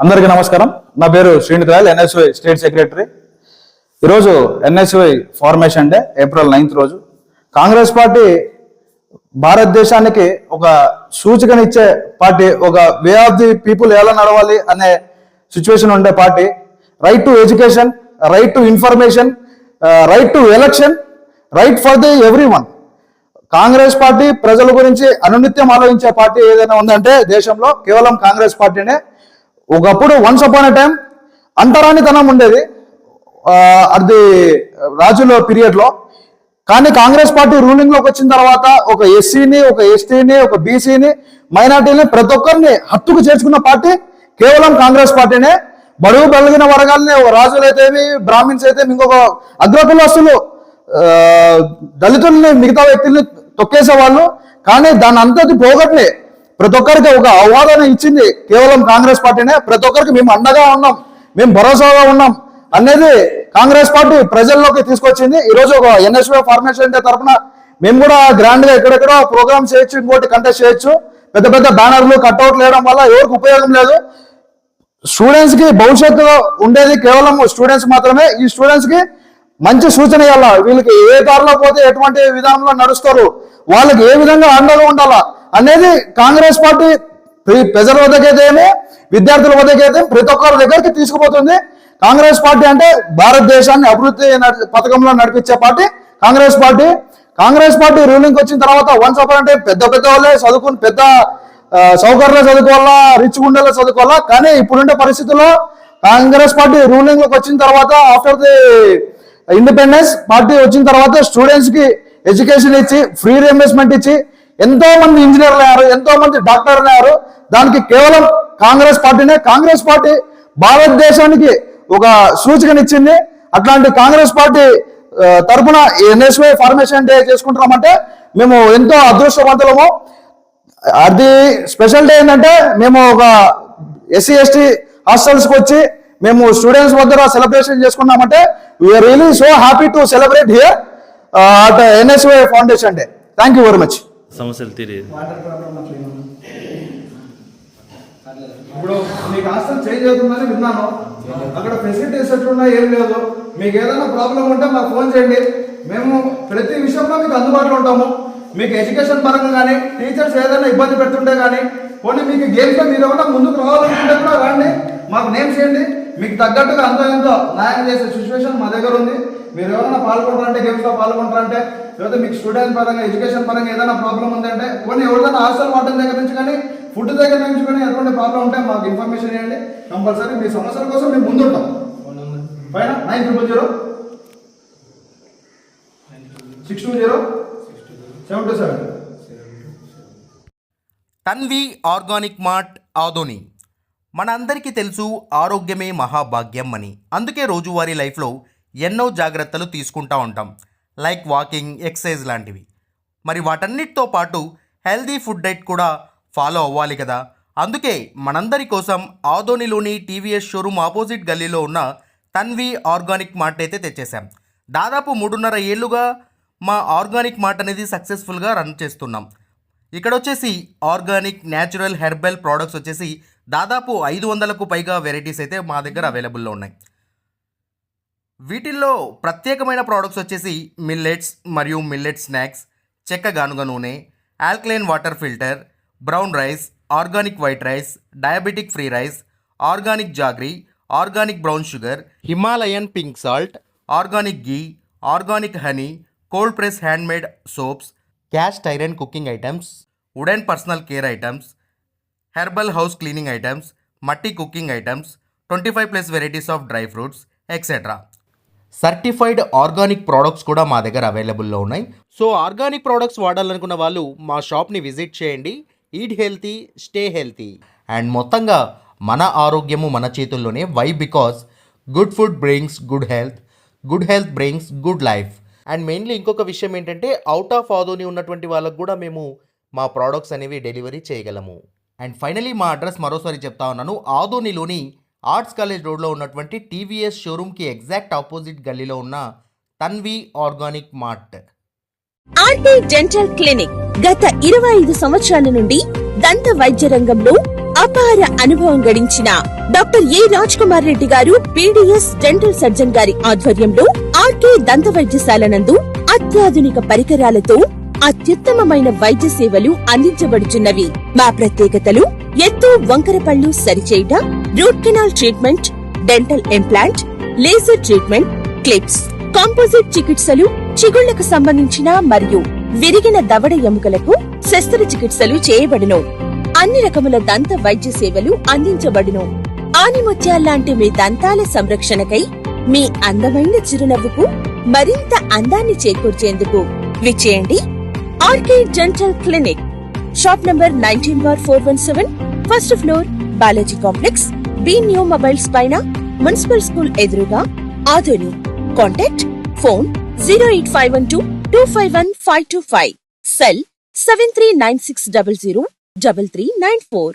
అందరికీ నమస్కారం. నా పేరు శ్రీనిధి రాయల్, ఎన్ఎస్వై స్టేట్ సెక్రటరీ. ఈరోజు ఎన్ఎస్వై ఫార్మేషన్ డే, April 9th రోజు. కాంగ్రెస్ పార్టీ భారతదేశానికి ఒక సూచికనిచ్చే పార్టీ, ఒక వే ఆఫ్ ది పీపుల్ ఎలా నడవాలి అనే సిచ్యువేషన్ ఉండే party. Right to education, right to information, right to election, right for the every one. Congress party ప్రజల గురించి అనునిత్యం ఆలోచించే పార్టీ ఏదైనా ఉందంటే దేశంలో కేవలం కాంగ్రెస్ పార్టీనే. ఒకప్పుడు వన్స్ అపాన్ ఎ టైం అంటరానితనం ఉండేది అది రాజుల పీరియడ్లో. కానీ కాంగ్రెస్ పార్టీ రూలింగ్లోకి వచ్చిన తర్వాత ఒక ఎస్సీని, ఒక ఎస్టీని, ఒక బీసీని, మైనార్టీని, ప్రతి ఒక్కరిని హత్తుకు చేర్చుకున్న పార్టీ కేవలం కాంగ్రెస్ పార్టీనే. బడుగు బలిగిన వర్గాలని, రాజులైతేమి, బ్రాహ్మిన్స్ అయితే, ఇంకొక అగ్రకులస్తులు, దళితుల్ని, మిగతా వ్యక్తుల్ని తొక్కేసేవాళ్ళు. కానీ దాన్ని అంతటి పోగొట్లే ప్రతి ఒక్కరికి ఒక ఆహ్వాదన ఇచ్చింది కేవలం కాంగ్రెస్ పార్టీనే. ప్రతి ఒక్కరికి మేము అండగా ఉన్నాం, మేము భరోసాగా ఉన్నాం అనేది కాంగ్రెస్ పార్టీ ప్రజల్లోకి తీసుకొచ్చింది. ఈరోజు ఒక ఎన్ఎస్వై ఫార్మేషన్ డే తరఫున మేము కూడా గ్రాండ్ గా ఎక్కడెక్కడో ప్రోగ్రామ్ చేయొచ్చు, ఇంకోటి కంటెస్ట్ చేయొచ్చు. పెద్ద పెద్ద బ్యానర్లు, కట్అవుట్లు వేయడం వల్ల ఎవరికి ఉపయోగం లేదు. స్టూడెంట్స్ కి భవిష్యత్తులో ఉండేది కేవలం స్టూడెంట్స్ మాత్రమే. ఈ స్టూడెంట్స్ కి మంచి సూచన ఇవ్వాలా, వీళ్ళకి ఏ దారిలో పోతే ఎటువంటి విధానంలో నడుస్తారు, వాళ్ళకి ఏ విధంగా అండగా ఉండాలా అనేది కాంగ్రెస్ పార్టీ ప్రజల వద్దకైతేనే, విద్యార్థుల వద్దకైతే ప్రతి ఒక్కరి దగ్గరికి తీసుకుపోతుంది. కాంగ్రెస్ పార్టీ అంటే భారతదేశాన్ని అభివృద్ధి పథకంలో నడిపించే party Congress party. Congress party ruling వచ్చిన తర్వాత వన్స్ అపాన్ అంటే పెద్ద పెద్ద వాళ్ళే చదువుకుని, పెద్ద సౌకర్యాలు చదువుకోవాలా, రిచ్ గుండెలో చదువుకోవాలా. కానీ ఇప్పుడుండే పరిస్థితుల్లో కాంగ్రెస్ పార్టీ రూలింగ్ లోకి వచ్చిన తర్వాత, ఆఫ్టర్ ది ఇండిపెండెన్స్ పార్టీ వచ్చిన తర్వాత స్టూడెంట్స్ కి ఎడ్యుకేషన్ ఇచ్చి, ఫ్రీ రియంబర్స్మెంట్ ఇచ్చి, ఎంతో మంది ఇంజనీర్లు అయ్యారు, ఎంతో మంది డాక్టర్లు అయ్యారు. దానికి కేవలం కాంగ్రెస్ పార్టీనే. కాంగ్రెస్ పార్టీ భారతదేశానికి ఒక సూచికనిచ్చింది. అట్లాంటి కాంగ్రెస్ పార్టీ తరఫున ఎన్ఎస్వై ఫార్మేషన్ డే చేసుకుంటున్నామంటే మేము ఎంతో అదృష్టవంతులము. అది స్పెషల్ డే ఏంటంటే మేము ఒక ఎస్సీ ఎస్టీ హాస్టల్స్కి వచ్చి మేము స్టూడెంట్స్ వద్ద సెలబ్రేషన్ చేసుకున్నామంటే we are really so happy to celebrate here at NSY foundation day. Thank you very much. సమస్యలు తీరేది ఇప్పుడు మీకు హాస్టల్ చేంజ్ అవుతుందని విన్నాను. అక్కడ ఫెసిలిటీస్ ఎట్లున్నా ఏం లేదు. మీకు ఏదైనా ప్రాబ్లం ఉంటే మాకు ఫోన్ చేయండి. మేము ప్రతి విషయంలో మీకు అందుబాటులో ఉంటాము. మీకు ఎడ్యుకేషన్ పరంగా కానీ, టీచర్స్ ఏదైనా ఇబ్బంది పెడుతుంటే కానీ, పోనీ మీకు గేమ్స్లో మీరు ఏమన్నా ముందుకు రావాలనుకుంటే కూడా రండి, మాకు నేమ్ చేయండి. మీకు తగ్గట్టుగా అంతో ఎంతో న్యాయం చేసే సిచ్యువేషన్ మా దగ్గర ఉంది. మీరు ఎవరైనా పాల్గొంటారంటే, గేమ్స్లో పాల్గొంటారంటే, లేకపోతే మీకు స్టూడెంట్ పరంగా, ఎడ్యుకేషన్ పరంగా ఏదైనా ప్రాబ్లం ఉందంటే, కొన్ని ఎవరిదైనా హాస్టల్ వాటర్ దగ్గర నుంచి కానీ, ఫుడ్ దగ్గర నుంచి కానీ ఎటువంటి ప్రాబ్లం ఉంటే మాకు ఇన్ఫర్మేషన్ ఇవ్వండి. కంపల్సరీ మీ సమస్యల కోసం మేము ముందుంటాం. పైన 9000-620-727. Tanvi organic mart Adoni. మనందరికీ తెలుసు ఆరోగ్యమే మహాభాగ్యం అని. అందుకే రోజువారీ లైఫ్లో ఎన్నో జాగ్రత్తలు తీసుకుంటూ ఉంటాం, లైక్ వాకింగ్, ఎక్సర్సైజ్ లాంటివి. మరి వాటన్నిటితో పాటు హెల్దీ ఫుడ్ డైట్ కూడా ఫాలో అవ్వాలి కదా. అందుకే మనందరి కోసం ఆదోనిలోని టీవీఎస్ షోరూమ్ ఆపోజిట్ గల్లీలో ఉన్న తన్వి ఆర్గానిక్ మార్ట్ అయితే తెచ్చేసాం. దాదాపు 3.5 ఏళ్ళుగా మా ఆర్గానిక్ మార్ట్ అనేది సక్సెస్ఫుల్గా రన్ చేస్తున్నాం. ఇక్కడ వచ్చేసి ఆర్గానిక్, న్యాచురల్, హెర్బల్ ప్రోడక్ట్స్ వచ్చేసి దాదాపు 500కు పైగా వెరైటీస్ అయితే మా దగ్గర అవైలబుల్లో ఉన్నాయి. వీటిల్లో ప్రత్యేకమైన ప్రోడక్ట్స్ వచ్చేసి మిల్లెట్స్ మరియు మిల్లెట్ స్నాక్స్, చెక్క గానుగ నూనె, alkaline water filter, brown rice, organic white rice, diabetic free rice, organic jaggery, organic brown sugar, Himalayan pink salt, organic ghee, organic honey, cold press handmade soaps, cast iron cooking items, wooden personal care items, herbal house cleaning items, మట్టి cooking items, 25+ varieties of dry fruits, etcetera. Certified organic products కూడా మా దగ్గర అవైలబుల్లో ఉన్నాయి. So organic products వాడాలనుకున్న వాళ్ళు మా షాప్ని visit చేయండి. Eat healthy, stay healthy. And మొత్తంగా మన ఆరోగ్యము మన చేతుల్లోనే. Why? Because good food brings good health brings good life. And mainly ఇంకొక విషయం ఏంటంటే అవుట్ ఆఫ్ ఆదోని ఉన్నటువంటి వాళ్ళకు కూడా మేము మా ప్రోడక్ట్స్ అనేవి డెలివరీ చేయగలము. అండ్ ఫైనలీ మా అడ్రస్ మరోసారి చెప్తా ఉన్నాను. ఆదోనిలోని ఆర్ట్స్ కాలేజ్ రోడ్లో ఉన్నటువంటి టీవీఎస్ షోరూమ్కి ఎగ్జాక్ట్ ఆపోజిట్ గల్లీలో ఉన్న Tanvi organic mart. RT dental clinic గత 25 సంవత్సరాల నుండి దంత వైద్య రంగంలో అపార అనుభవం గడించిన డాక్టర్ ఏ రాజ్ కుమార్ రెడ్డి గారు పీడీఎస్ డెంటల్ సర్జన్ గారి ఆధ్వర్యంలో ఆర్కే దంత వైద్యశాల నందు అత్యాధునిక పరికరాలతో అత్యుత్తమమైన వైద్య సేవలు అందించబడుచున్నవి. మా ప్రత్యేకతలు ఎత్తు వంకర పళ్ళు సరిచేయుట, root canal treatment, dental implant, laser treatment, clips, composite చికిత్సలు, చిగుళ్లకు సంబంధించిన మరియు విరిగిన దవడ ఎముకలకు శస్త్రచికిత్సలు చేయబడును. అన్ని రకముల దంత వైద్య సేవలు అందించబడును. ఆనిముత్యాల్లాంటి మీ దంతాల సంరక్షణకై మీ అందమైన చిరునవ్వుకు మరింత అందాన్ని చేకూర్చేందుకు విచ్చేయండి RK dental clinic. Shop number 19/417, first floor, Balaji complex, B new mobiles పైన, మున్సిపల్ స్కూల్ ఎదురుగా, ఆదోని. Contact phone 08512251525, cell 7396003394.